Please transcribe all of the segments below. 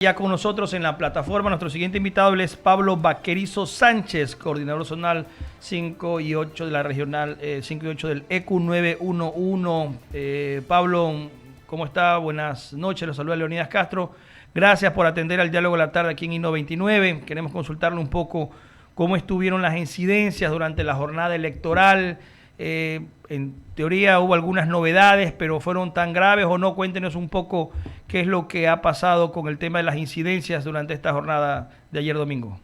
Ya con nosotros en la plataforma, nuestro siguiente invitado es Pablo Vaquerizo Sánchez, coordinador zonal 5 y 8 de la regional 5 y 8 del EQ 911. Pablo, ¿cómo está? Buenas noches, los saluda Leonidas Castro. Gracias por atender al diálogo de la tarde aquí en INO 29. Queremos consultarle un poco cómo estuvieron las incidencias durante la jornada electoral. En teoría hubo algunas novedades, pero ¿fueron tan graves o no? Cuéntenos un poco qué es lo que ha pasado con el tema de las incidencias durante esta jornada de ayer domingo.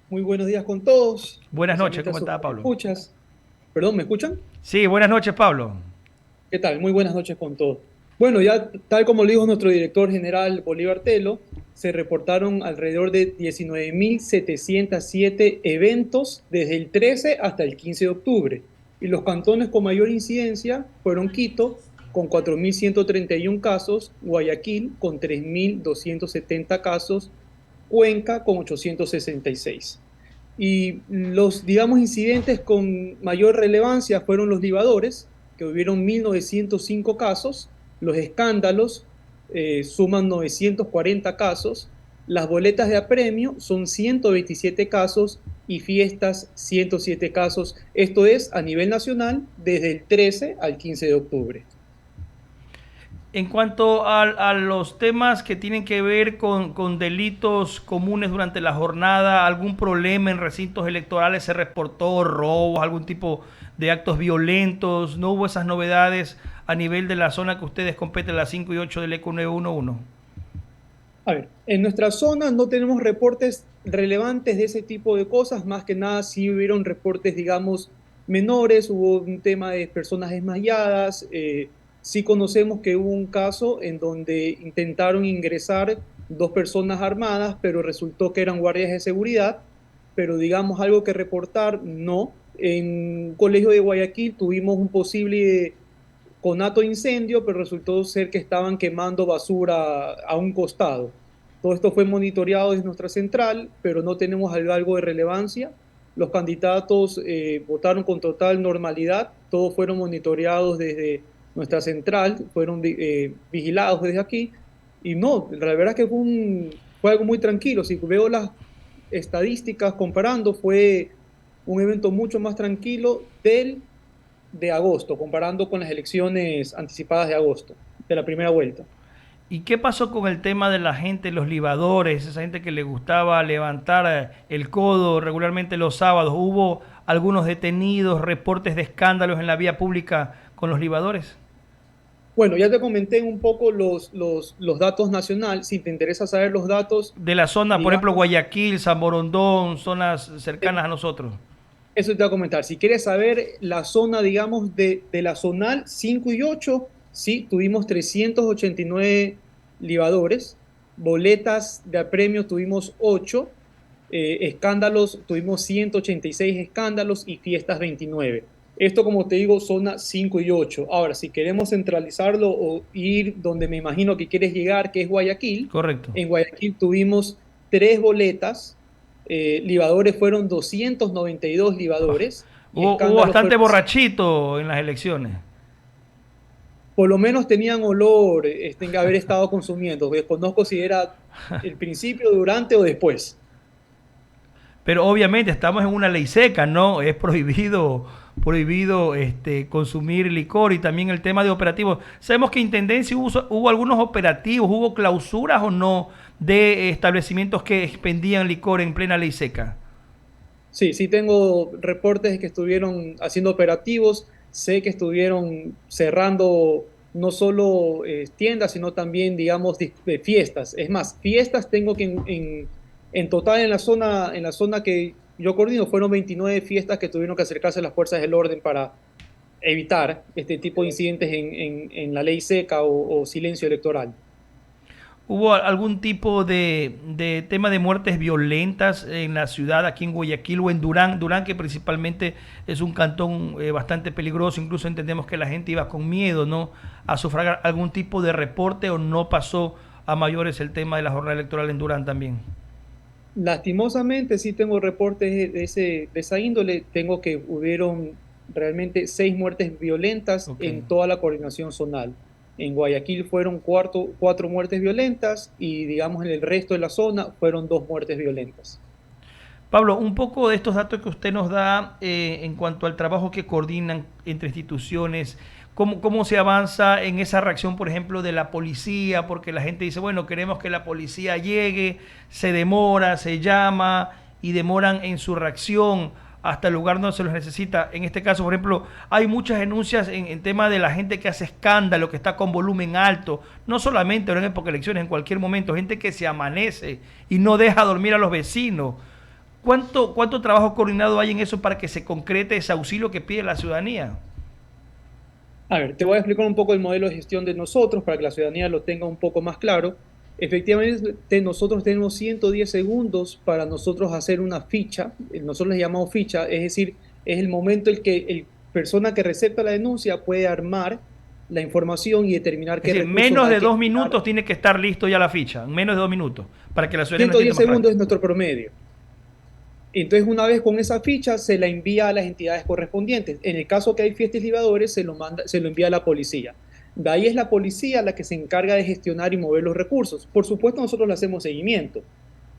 Muy buenos días con todos, Buenas noches, especialmente a ¿cómo sus está Pablo? escuchas. Perdón, ¿me escuchan? Sí, buenas noches Pablo. ¿Qué tal? Muy buenas noches con todos. Bueno, ya tal como lo dijo nuestro director general Bolívar Telo, se reportaron alrededor de 19.707 eventos desde el 13 hasta el 15 de octubre. Y los cantones con mayor incidencia fueron Quito, con 4.131 casos, Guayaquil, con 3.270 casos, Cuenca, con 866. Y los, digamos, incidentes con mayor relevancia fueron los libadores, que hubieron 1.905 casos, los escándalos suman 940 casos, las boletas de apremio son 127 casos y fiestas 107 casos. Esto es a nivel nacional desde el 13 al 15 de octubre. En cuanto a los temas que tienen que ver con delitos comunes durante la jornada, ¿algún problema en recintos electorales se reportó, robos, algún tipo de actos violentos? ¿No hubo esas novedades a nivel de la zona que ustedes competen, la 5 y 8 del ECO 911? A ver, en nuestra zona no tenemos reportes relevantes de ese tipo de cosas, más que nada sí hubieron reportes, digamos, menores, hubo un tema de personas desmayadas, sí conocemos que hubo un caso en donde intentaron ingresar dos personas armadas, pero resultó que eran guardias de seguridad, pero digamos algo que reportar, no. En un colegio de Guayaquil tuvimos un posible conato de incendio, pero resultó ser que estaban quemando basura a un costado. Todo esto fue monitoreado desde nuestra central, pero no tenemos algo de relevancia. Los candidatos votaron con total normalidad, todos fueron monitoreados desde nuestra central, fueron vigilados desde aquí, y no, la verdad es que fue algo muy tranquilo. Si veo las estadísticas comparando, fue un evento mucho más tranquilo de agosto, comparando con las elecciones anticipadas de agosto, de la primera vuelta. ¿Y qué pasó con el tema de la gente, los libadores, esa gente que le gustaba levantar el codo regularmente los sábados? ¿Hubo algunos detenidos, reportes de escándalos en la vía pública con los libadores? Bueno, ya te comenté un poco los datos nacionales. Si te interesa saber los datos, De la zona, por ejemplo, digamos, Guayaquil, San Borondón, zonas eh, cercanas a nosotros. eso te voy a comentar. Si quieres saber la zona, digamos, de la zonal 5 y 8, sí, tuvimos 389 libadores, boletas de apremio tuvimos 8, escándalos, tuvimos 186 escándalos y fiestas 29. Esto, como te digo, zona 5 y 8. Ahora, si queremos centralizarlo o ir donde me imagino que quieres llegar, que es Guayaquil, Correcto. en Guayaquil tuvimos 3 boletas, libadores fueron 292 libadores y Hubo escándalos bastante fueron, borrachito en las elecciones. por lo menos tenían olor en haber estado consumiendo. Desconozco si era el principio, durante o después. Pero obviamente estamos en una ley seca, ¿no? Es prohibido consumir licor y también el tema de operativos. Sabemos que Intendencia hubo algunos operativos, hubo clausuras o no de establecimientos que expendían licor en plena ley seca. Sí, sí tengo reportes de que estuvieron haciendo operativos, sé que estuvieron cerrando no solo tiendas, sino también, digamos, de fiestas. Es más, fiestas tengo que en total en la zona que yo coordino fueron 29 fiestas que tuvieron que acercarse a las fuerzas del orden para evitar este tipo de incidentes en la ley seca o silencio electoral. ¿Hubo algún tipo de tema de muertes violentas en la ciudad, aquí en Guayaquil o en Durán? Durán, que principalmente es un cantón bastante peligroso, incluso entendemos que la gente iba con miedo, ¿no? A sufragar algún tipo de reporte o no pasó a mayores el tema de la jornada electoral en Durán también. Lastimosamente, sí tengo reportes de esa índole. Tengo que hubieron realmente 6 muertes violentas Ok. en toda la coordinación zonal. En Guayaquil fueron cuatro muertes violentas y digamos en el resto de la zona fueron 2 muertes violentas. Pablo, un poco de estos datos que usted nos da en cuanto al trabajo que coordinan entre instituciones, cómo se avanza en esa reacción, por ejemplo, de la policía, porque la gente dice, bueno, queremos que la policía llegue, se demora, se llama y demoran en su reacción hasta el lugar donde se los necesita. En este caso, por ejemplo, hay muchas denuncias en tema de la gente que hace escándalo, que está con volumen alto, no solamente ahora en época de elecciones, en cualquier momento, gente que se amanece y no deja dormir a los vecinos. ¿Cuánto trabajo coordinado hay en eso para que se concrete ese auxilio que pide la ciudadanía? A ver, te voy a explicar un poco el modelo de gestión de nosotros para que la ciudadanía lo tenga un poco más claro. Efectivamente, nosotros tenemos 110 segundos para nosotros hacer una ficha, nosotros le llamamos ficha, es decir, es el momento en que el persona que recepta la denuncia puede armar la información y determinar Es qué decir, recursos menos hay de que 2 minutos destinar. tiene que estar listo ya la ficha, en menos de 2 minutos, para que la ciudadanía no 110 entienda más segundos es rápido. nuestro promedio. Entonces, una vez con esa ficha, se la envía a las entidades correspondientes. En el caso que hay fiestas libadores, se lo envía a la policía. De ahí es la policía la que se encarga de gestionar y mover los recursos. Por supuesto, nosotros le hacemos seguimiento,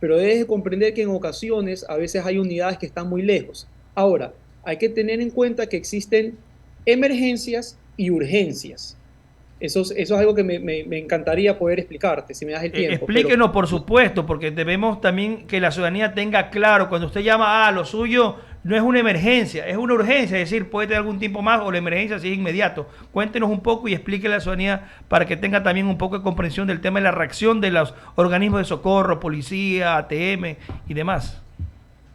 pero debes de comprender que en ocasiones a veces hay unidades que están muy lejos. Ahora, hay que tener en cuenta que existen emergencias y urgencias. Eso es algo que me encantaría poder explicarte, si me das el tiempo, pero Explíquenos, por supuesto, porque debemos también que la ciudadanía tenga claro, cuando usted llama, lo suyo no es una emergencia, es una urgencia, es decir, puede tener algún tiempo más o la emergencia sí es inmediato. Cuéntenos un poco y explique a la ciudadanía para que tenga también un poco de comprensión del tema de la reacción de los organismos de socorro, policía, ATM y demás.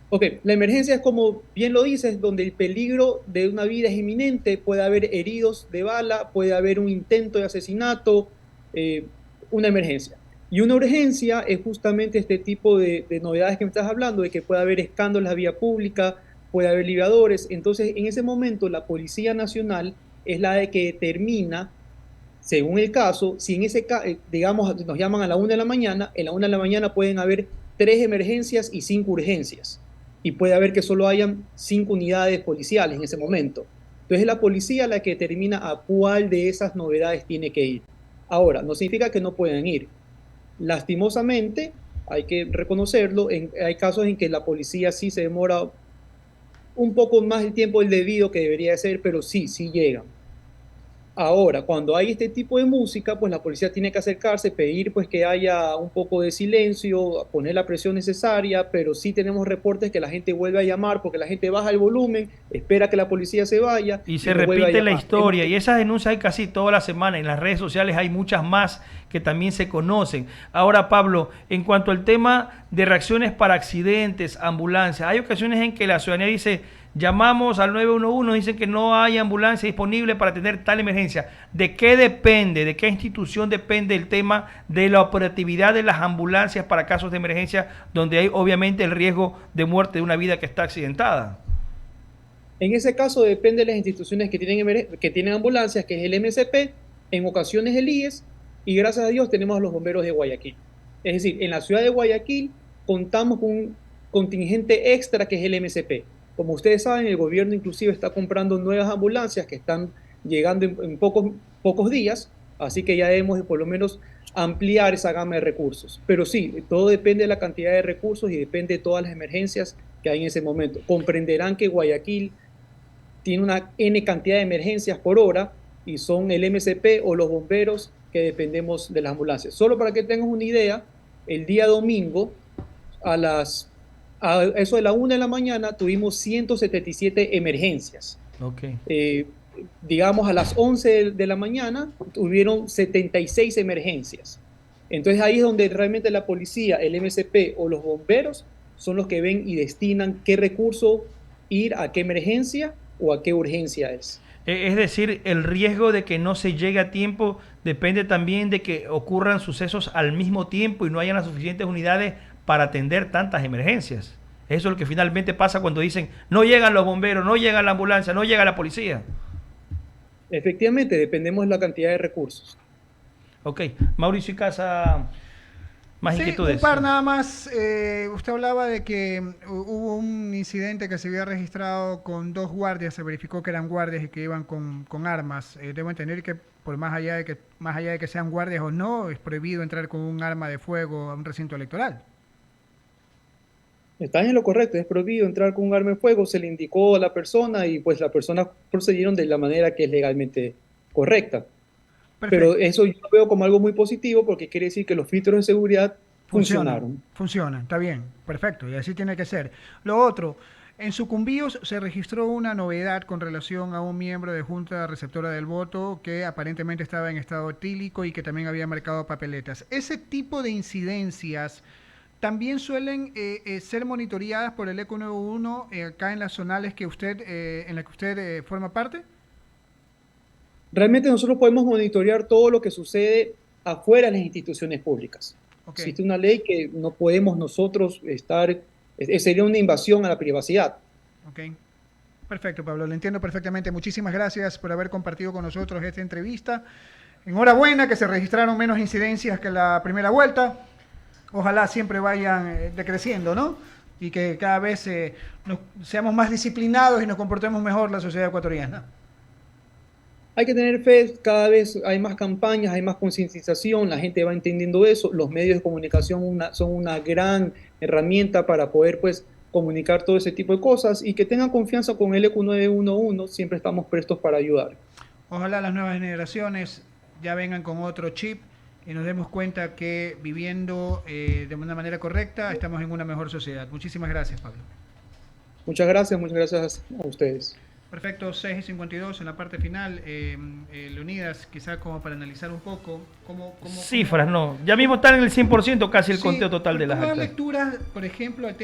ok, la emergencia es como bien lo dices, donde el peligro de una vida es inminente, puede haber heridos de bala, puede haber un intento de asesinato, eh, una emergencia. Y una urgencia es justamente este tipo de novedades que me estás hablando, de que puede haber escándalos en la vía pública, puede haber liberadores. Entonces, en ese momento, la Policía Nacional es la de que determina, según el caso, si en ese caso, digamos, nos llaman a la 1 de la mañana, en la 1 de la mañana pueden haber 3 emergencias y 5 urgencias. Y puede haber que solo hayan 5 unidades policiales en ese momento. Entonces es la policía la que determina a cuál de esas novedades tiene que ir. Ahora, no significa que no puedan ir. Lastimosamente, hay que reconocerlo, hay casos en que la policía sí se demora un poco más el tiempo del debido que debería ser, pero sí, sí llegan. Ahora, cuando hay este tipo de música, pues la policía tiene que acercarse, pedir pues que haya un poco de silencio, poner la presión necesaria, pero sí tenemos reportes que la gente vuelve a llamar porque la gente baja el volumen, espera que la policía se vaya Y y se no vuelve a repite la llamar. historia. Y esas denuncias hay casi toda la semana. En las redes sociales hay muchas más que también se conocen. Ahora, Pablo, en cuanto al tema de reacciones para accidentes, ambulancias, hay ocasiones en que la ciudadanía dice, llamamos al 911, dicen que no hay ambulancia disponible para atender tal emergencia. ¿De qué depende, de qué institución depende el tema de la operatividad de las ambulancias para casos de emergencia donde hay obviamente el riesgo de muerte de una vida que está accidentada? En ese caso depende de las instituciones que tienen ambulancias, que es el MSP, en ocasiones el IES, y gracias a Dios tenemos a los bomberos de Guayaquil. Es decir, en la ciudad de Guayaquil contamos con un contingente extra que es el MSP. Como ustedes saben, el gobierno inclusive está comprando nuevas ambulancias que están llegando en pocos días, así que ya debemos por lo menos ampliar esa gama de recursos. Pero sí, todo depende de la cantidad de recursos y depende de todas las emergencias que hay en ese momento. Comprenderán que Guayaquil tiene una N cantidad de emergencias por hora y son el MCP o los bomberos que dependemos de las ambulancias. Solo para que tengas una idea, el día domingo a eso de la 1 de la mañana tuvimos 177 emergencias. Ok. Eh, digamos a las 11 de la mañana tuvieron 76 emergencias. Entonces ahí es donde realmente la policía, el MCP o los bomberos son los que ven y destinan qué recurso ir a qué emergencia o a qué urgencia es. Es decir, el riesgo de que no se llegue a tiempo depende también de que ocurran sucesos al mismo tiempo y no hayan las suficientes unidades para atender tantas emergencias. Eso es lo que finalmente pasa cuando dicen no llegan los bomberos, no llega la ambulancia, no llega la policía. Efectivamente, dependemos de la cantidad de recursos. Ok, Mauricio y Casa, más Sí, un inquietudes. par nada más. Usted hablaba de que hubo un incidente que se había registrado con dos guardias, se verificó que eran guardias y que iban con armas. Debo entender que por más allá de que sean guardias o no, es prohibido entrar con un arma de fuego a un recinto electoral. Está en lo correcto, es prohibido entrar con un arma de fuego, se le indicó a la persona y pues la persona procedieron de la manera que es legalmente correcta. Pero Perfecto. eso yo lo veo como algo muy positivo porque quiere decir que los filtros de seguridad funcionaron. Funciona, está bien, perfecto, y así tiene que ser. Lo otro, en Sucumbíos se registró una novedad con relación a un miembro de Junta Receptora del Voto que aparentemente estaba en estado etílico y que también había marcado papeletas. Ese tipo de incidencias también suelen ser monitoreadas por el ECO 91 acá en las zonales que en las que usted forma parte. Realmente nosotros podemos monitorear todo lo que sucede afuera de las instituciones públicas. Ok, Existe una ley que no podemos nosotros estar, sería una invasión a la privacidad. ok. Perfecto, Pablo, lo entiendo perfectamente. Muchísimas gracias por haber compartido con nosotros esta entrevista. Enhorabuena que se registraron menos incidencias que la primera vuelta. Ojalá siempre vayan decreciendo, ¿no? Y que cada vez seamos más disciplinados y nos comportemos mejor la sociedad ecuatoriana. Hay que tener fe, cada vez hay más campañas, hay más concientización, la gente va entendiendo eso, los medios de comunicación son una gran herramienta para poder pues comunicar todo ese tipo de cosas y que tengan confianza con el EQ 911, siempre estamos prestos para ayudar. Ojalá las nuevas generaciones ya vengan con otro chip y nos demos cuenta que viviendo de una manera correcta estamos en una mejor sociedad. Muchísimas gracias, Pablo. Muchas gracias a ustedes. Perfecto, 6:52 en la parte final. Leonidas, quizá como para analizar un poco cómo Cifras, no. Ya mismo están en el 100% casi el conteo total de las ¿cómo da actas. lectura, por ejemplo, al tema